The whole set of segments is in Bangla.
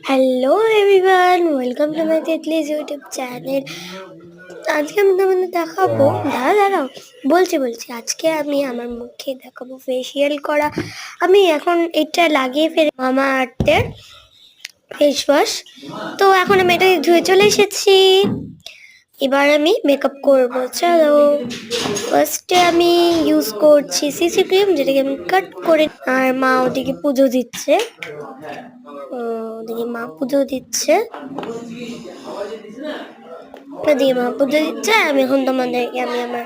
Hello everyone, welcome to my তেতলিজ ইউটিউব চ্যানেল। আজকে আমি তোমাদের দেখাবো, দাঁড়াও বলছি আজকে আমি আমার মুখে দেখাবো ফেসিয়াল করা। আমি এখন এটা লাগিয়ে ফেলে মামা আর্থের ফেস ওয়াশ। তো এখন আমি এটা ধুয়ে চলে এসেছি। এবার আমি মেকআপ করবো, চলো। ফার্স্টে আমি ইউজ করছি সিসি ক্রিম, যেটাকে আমি কাট করে। আর মা ওদিকে পুজো দিচ্ছে, ওদিকে মা পুজো দিচ্ছে, ওদিকে মা পুজো দিচ্ছে। আমি এখন তোমাদেরকে আমি আমার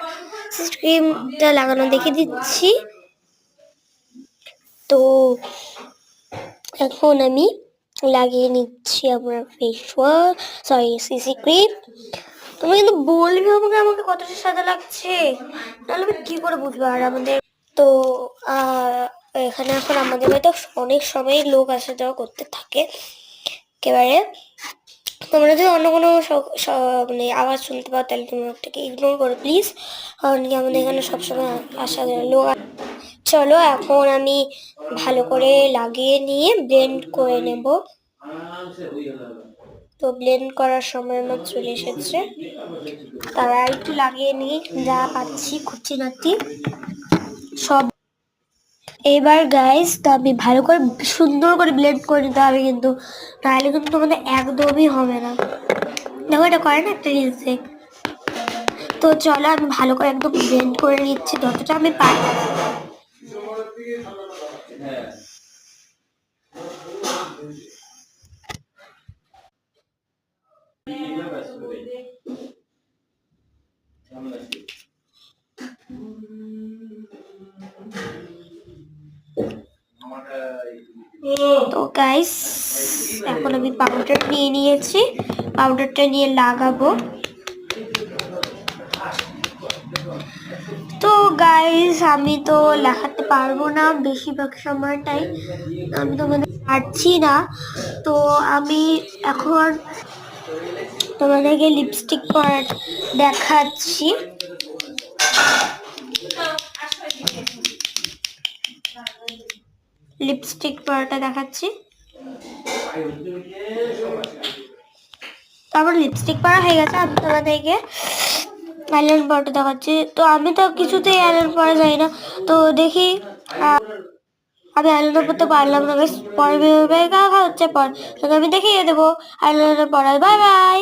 সিসি ক্রিমটা লাগানো দেখে দিচ্ছি। তো এখন আমি লাগিয়ে নিচ্ছি আমার face wash, sorry CC cream. তুমি কিন্তু বলবে আমাকে আমাকে কতটা সাদা লাগছে, তাহলে আমি কি করে বুঝবো। আর আমাদের তো এখানে এখন আমাদের বাড়িতে অনেক সময় লোক আসা যাওয়া করতে থাকে। একেবারে তোমরা যদি অন্য কোনো মানে আওয়াজ শুনতে পাও, তাহলে তুমি ওটাকে ইগনোর করো প্লিজ, কারণ কি আমাদের এখানে সবসময় আসা লোক। চলো এখন আমি ভালো করে লাগিয়ে নিয়ে ব্লেন্ড করে নেব। তো ব্লেন্ড করার সময় আমার চলে এসেছে, তারা একটু লাগিয়ে নিই যা পাচ্ছি খুঁটিনাটি সব। এবার গাইস, তো আমি ভালো করে সুন্দর করে ব্লেন্ড করে নিতে হবে, কিন্তু তাহলে কিন্তু তোমাদের একদমই হবে না। দেখো এটা করে না একটা রিলসে। তো চলো আমি ভালো করে একদম ব্লেন্ড করে নিচ্ছি যতটা আমি পারি। তো গাইস, এখন আমি পাউডার নিয়ে নিয়েছি, পাউডারটা নিয়ে লাগাবো। তো গাইস, আমি তো লেখাতে পারবো না বেশিরভাগ সময়টাই, আমি তোমাদের পারছি না। তো আমি এখন তোমাদেরকে লিপস্টিক পরা দেখাচ্ছি। লিপস্টিক পরাটা দেখাচ্ছি। তারপর লিপস্টিক পরা হয়ে গেছে, আমি তোমাদেরকে আইলাইনার পরাটা দেখাচ্ছি। তো আমি তো কিছুতেই আইলাইনার পরা যায় না, তো দেখি আমি আইলাইনার পরতে পারলাম না। বেশ পরে দেখা হচ্ছে, পর আমি দেখিয়ে দেবো আইলাইনার পরা। Bye bye.